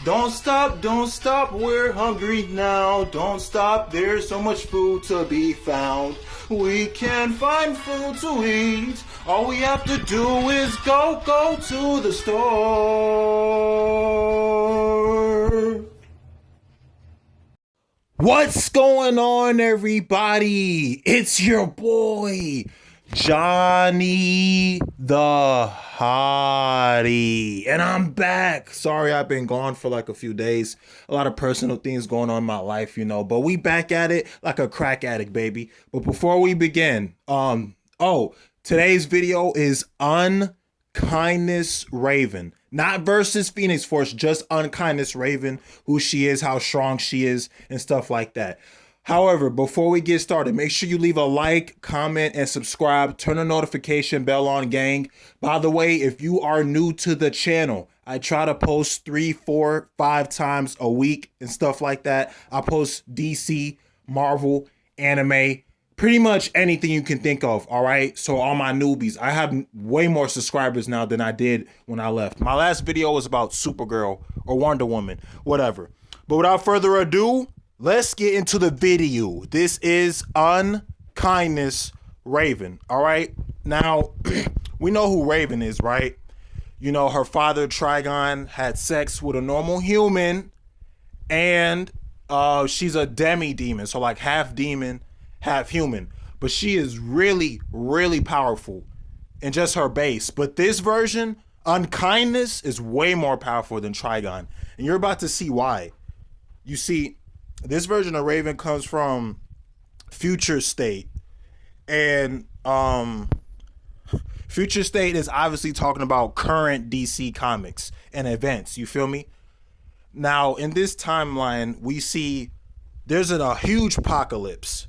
don't stop, we're hungry now. Don't stop, there's so much food to be found. We can find food to eat. All we have to do is go to the store. What's going on, everybody? It's your boy, Johnny the Hottie, and I'm back. Sorry I've been gone for like a few days. A lot of personal things going on in my life, but we back at it like a crack addict, baby. But before we begin, today's video is Unkindness Raven. Not versus Phoenix Force, just Unkindness Raven, who she is, how strong she is, and stuff like that. However, before we get started, make sure you leave a like, comment, and subscribe. Turn the notification bell on, gang. By the way, if you are new to the channel, I try to post 3, 4, 5 times a week and stuff like that. I post DC, Marvel, anime, pretty much anything you can think of, all right? So all my newbies, I have way more subscribers now than I did when I left. My last video was about Supergirl or Wonder Woman, whatever. But without further ado, let's get into the video. This is Unkindness Raven, all right? Now, we know who Raven is, right? Her father, Trigon, had sex with a normal human, and she's a demi-demon, so like half demon, half human. But she is really, really powerful in just her base. But this version, Unkindness, is way more powerful than Trigon. And you're about to see why. You see, this version of Raven comes from Future State. And Future State is obviously talking about current DC comics and events. You feel me? Now, in this timeline, we see there's a huge apocalypse.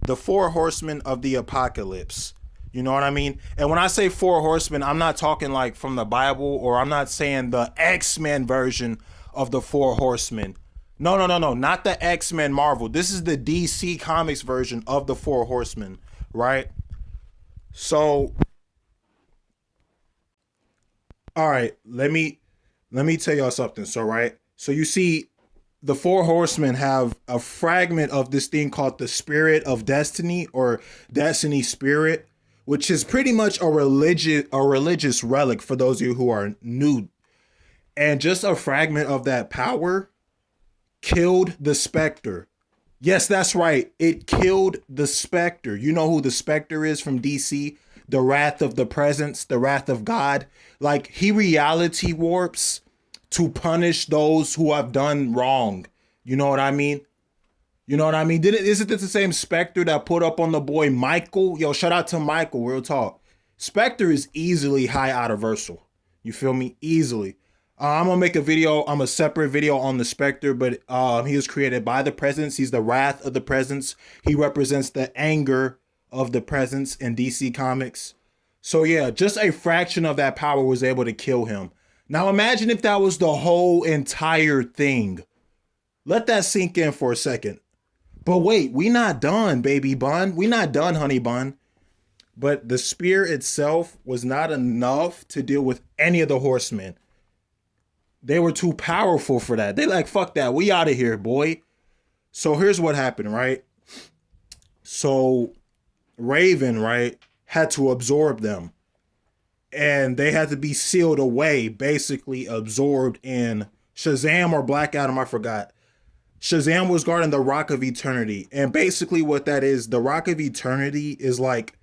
The 4 horsemen of the apocalypse. You know what I mean? And when I say 4 horsemen, I'm not talking like from the Bible, or I'm not saying the X-Men version of the 4 horsemen. No, not the X-Men Marvel. This is the DC Comics version of the 4 horsemen, right? So, all right, let me tell y'all something. So you see, the 4 horsemen have a fragment of this thing called the Spirit of Destiny, or Destiny Spirit, which is pretty much a religious relic for those of you who are new. And just a fragment of that power killed the Spectre. Yes, that's right. It killed the Spectre. You know who the Spectre is from DC? The Wrath of the Presence, the Wrath of God. Like, he reality warps to punish those who have done wrong. You know what I mean? Isn't this the same Spectre that put up on the boy Michael? Yo, shout out to Michael, real talk. Spectre is easily high universal. You feel me? Easily. I'm gonna make a separate video on the Spectre, but he was created by the Presence. He's the Wrath of the Presence. He represents the anger of the Presence in DC Comics. So yeah, just a fraction of that power was able to kill him. Now imagine if that was the whole entire thing. Let that sink in for a second. But wait, we not done, baby bun. We not done, honey bun. But the spear itself was not enough to deal with any of the horsemen. They were too powerful for that. They like, fuck that. We out of here, boy. So here's what happened, right? So Raven, right, had to absorb them. And they had to be sealed away, basically absorbed in Shazam or Black Adam, I forgot. Shazam was guarding the Rock of Eternity. And basically what that is, the Rock of Eternity is like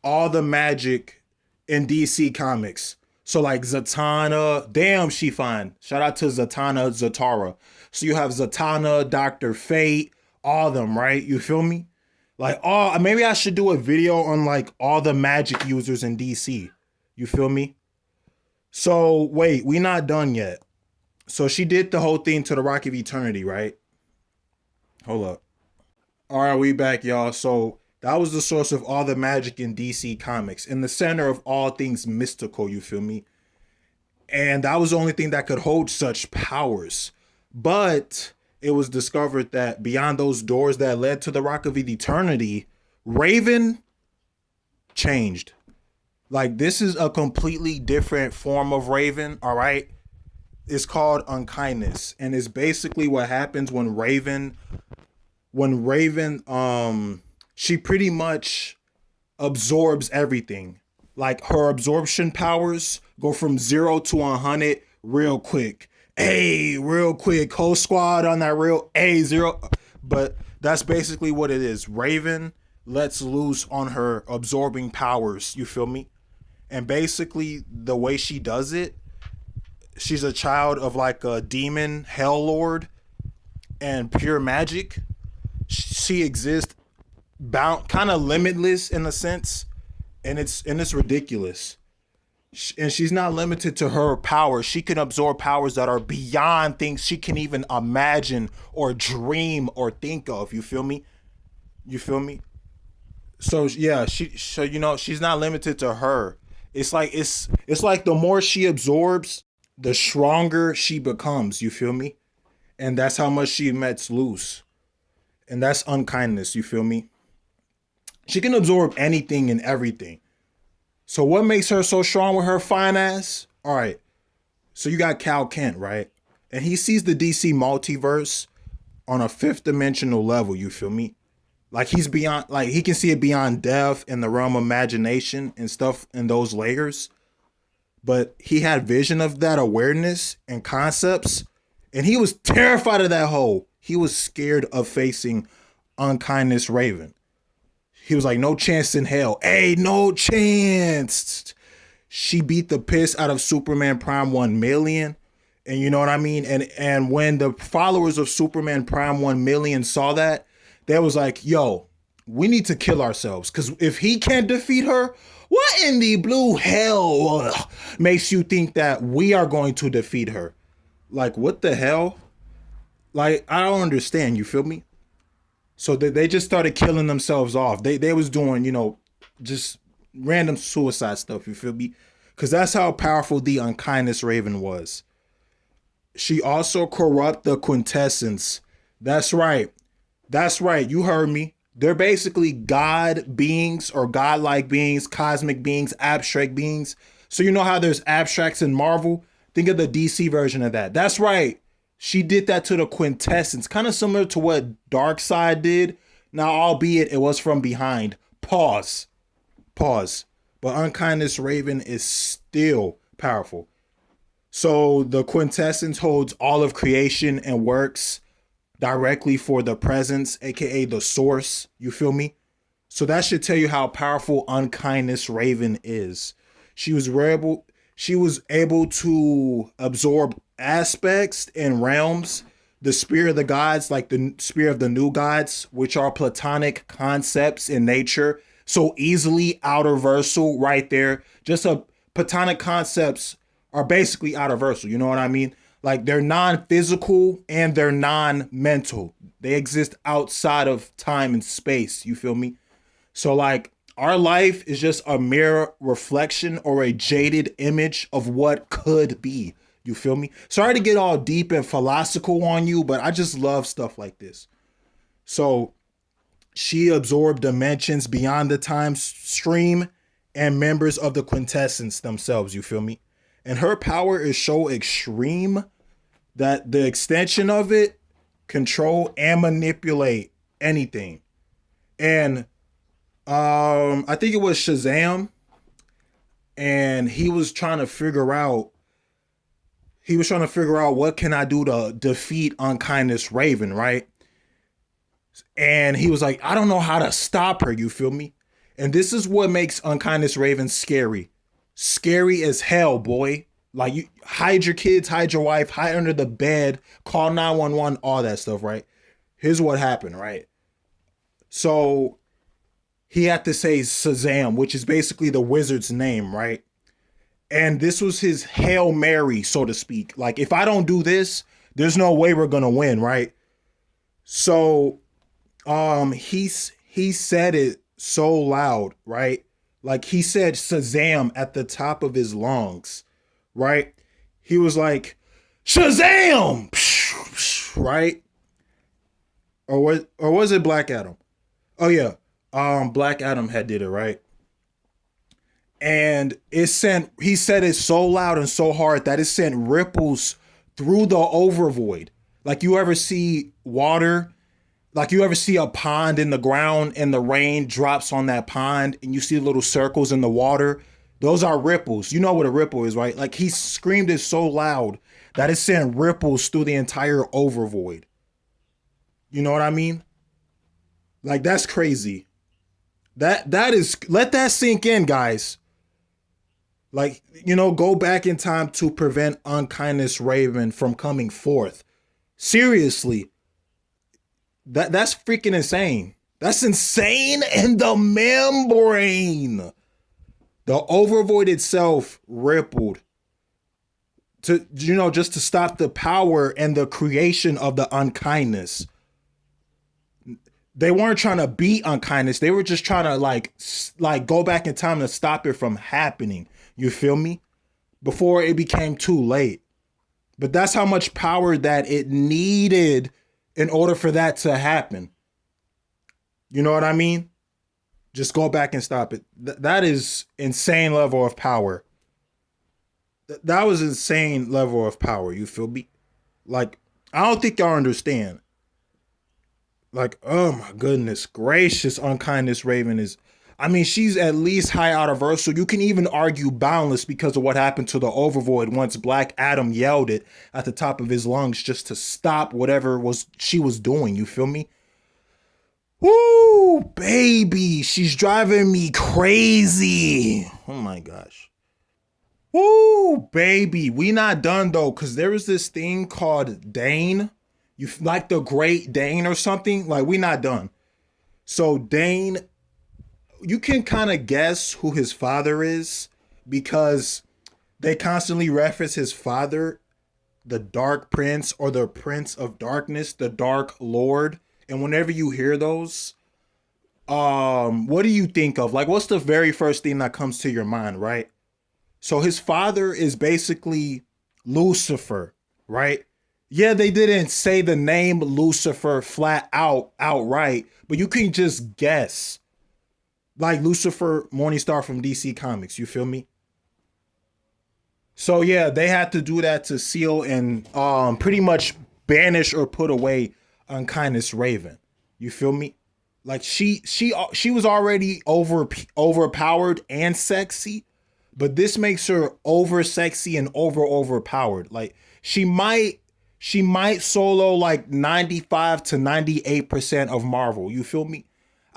all the magic in DC Comics. So like Zatanna, damn, she fine. Shout out to Zatanna, Zatara. So you have Zatanna, Dr. Fate, all of them, right? You feel me? Like, maybe I should do a video on like all the magic users in DC. You feel me? So, wait, we not done yet. So she did the whole thing to the Rock of Eternity, right? Hold up. All right, we back, y'all. So that was the source of all the magic in DC Comics. In the center of all things mystical, you feel me? And that was the only thing that could hold such powers. But it was discovered that beyond those doors that led to the Rock of Eternity, Raven changed. Like, this is a completely different form of Raven, all right? It's called Unkindness, and it's basically what happens when Raven she pretty much absorbs everything. Like her absorption powers go from 0 to 100 real quick. Hey, real quick. Whole squad on that real zero. But that's basically what it is. Raven lets loose on her absorbing powers. You feel me? And basically, the way she does it, she's a child of like a demon hell lord and pure magic. She exists bound, kind of limitless in a sense, and it's ridiculous. And she's not limited to her power. She can absorb powers that are beyond things she can even imagine or dream or think of. You feel me? You feel me? So yeah, she's not limited to her. It's like the more she absorbs, the stronger she becomes. You feel me? And that's how much she lets loose. And that's unkindness. You feel me? She can absorb anything and everything. So what makes her so strong with her fine ass? All right. So you got Cal Kent, right? And he sees the DC multiverse on a fifth dimensional level, you feel me? Like he's beyond, like he can see it beyond death and the realm of imagination and stuff in those layers. But he had vision of that awareness and concepts, and he was terrified of that hole. He was scared of facing unkindness Raven. He was like, no chance in hell. Hey, no chance. She beat the piss out of Superman Prime 1 million. And you know what I mean? And when the followers of Superman Prime 1 million saw that, they was like, yo, we need to kill ourselves. Because if he can't defeat her, what in the blue hell makes you think that we are going to defeat her? Like, what the hell? Like, I don't understand. You feel me? So they just started killing themselves off. They was doing, just random suicide stuff. You feel me? Because that's how powerful the unkindness Raven was. She also corrupt the quintessence. That's right. That's right. You heard me. They're basically God beings or godlike beings, cosmic beings, abstract beings. So you know how there's abstracts in Marvel? Think of the DC version of that. That's right. She did that to the quintessence, kind of similar to what Darkseid did. Now, albeit it was from behind. Pause. Pause. But Unkindness Raven is still powerful. So the quintessence holds all of creation and works directly for the presence, aka the source. You feel me? So that should tell you how powerful Unkindness Raven is. She was able to absorb aspects and realms, the spear of the gods, like the spear of the new gods, which are platonic concepts in nature. So easily outerversal right there. Just a platonic concepts are basically outerversal. You know what I mean? Like they're non-physical and they're non-mental. They exist outside of time and space. You feel me? So like our life is just a mere reflection or a jaded image of what could be. You feel me? Sorry to get all deep and philosophical on you, but I just love stuff like this. So she absorbed dimensions beyond the time stream and members of the quintessence themselves. You feel me? And her power is so extreme that the extension of it control and manipulate anything. And I think it was Shazam, and he was trying to figure out what can I do to defeat Unkindness Raven, right? And he was like, I don't know how to stop her, you feel me? And this is what makes Unkindness Raven scary. Scary as hell, boy. Like, you hide your kids, hide your wife, hide under the bed, call 911, all that stuff, right? Here's what happened, right? So he had to say Shazam, which is basically the wizard's name, right? And this was his Hail Mary, so to speak. Like, if I don't do this, there's no way we're gonna win, right? So he said it so loud, right? Like he said Shazam at the top of his lungs, right? He was like, Shazam! Right? Or was it Black Adam? Oh yeah. Black Adam had did it, right? And he said it so loud and so hard that it sent ripples through the overvoid. Like you ever see water, like you ever see a pond in the ground and the rain drops on that pond and you see little circles in the water? Those are ripples. You know what a ripple is, right? Like he screamed it so loud that it sent ripples through the entire overvoid. You know what I mean? Like that's crazy. That is, let that sink in, guys. Like, go back in time to prevent unkindness Raven from coming forth. Seriously, that's freaking insane. That's insane in the membrane. The overvoid itself rippled to, just to stop the power and the creation of the unkindness. They weren't trying to beat unkindness. They were just trying to like go back in time to stop it from happening. You feel me? Before it became too late. But that's how much power that it needed in order for that to happen. You know what I mean? Just go back and stop it. That is insane level of power. That was insane level of power. You feel me? Like, I don't think y'all understand. Like, oh my goodness gracious, unkindness Raven is. I mean, she's at least high out of her, so you can even argue boundless because of what happened to the overvoid once Black Adam yelled it at the top of his lungs just to stop whatever was she was doing. You feel me? Woo, baby, she's driving me crazy. Oh my gosh. Woo, baby, we not done though, cause there is this thing called Dane. You like the Great Dane or something? Like we not done. So Dane, you can kind of guess who his father is because they constantly reference his father, the Dark Prince or the Prince of Darkness, the Dark Lord. And whenever you hear those, what do you think of? Like, what's the very first thing that comes to your mind, right? So his father is basically Lucifer, right? Yeah, they didn't say the name Lucifer flat out outright, but you can just guess. Like Lucifer Morningstar from DC Comics, you feel me? So yeah, they had to do that to seal and pretty much banish or put away Unkindness Raven. You feel me? Like she was already overpowered and sexy, but this makes her over sexy and overpowered. Like she might solo like 95 to 98% of Marvel. You feel me?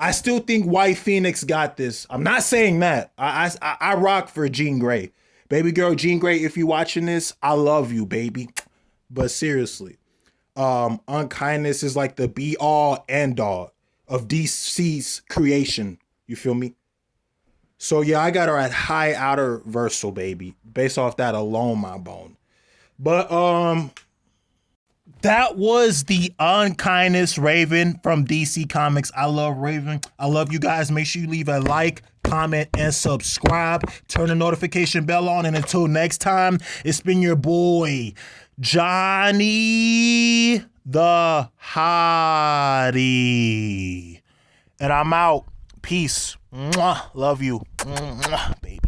I still think White Phoenix got this. I'm not saying that. I rock for Jean Grey. Baby girl Jean Grey, if you watching this, I love you, baby. But seriously, Unkindness is like the be all end all of DC's creation. You feel me? So yeah, I got her at high outer versal, baby. Based off that alone, my bone. But that was the Unkindness Raven from DC Comics. I love Raven. I love you guys. Make sure you leave a like, comment, and subscribe. Turn the notification bell on. And until next time, it's been your boy, Johnny the Hottie. And I'm out. Peace. Mwah. Love you. Mwah, baby.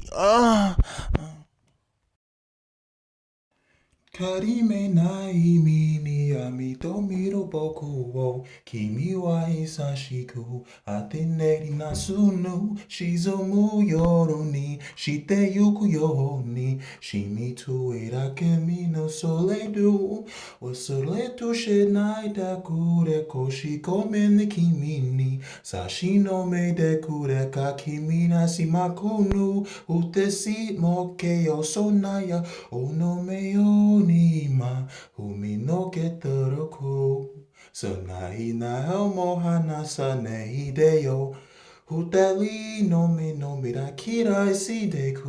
仮めない意に闇と見る僕を君は優しく当て練りなすぬ沈む夜にしてゆくように染みついた君のそれと忘れとしないでくれ腰込めに君に差し伸べてくれか君なしまくぬうてしもけよそんなやおのめよに今踏みのけてるくそないなも話さないでよ二人の目の見ら嫌いしてく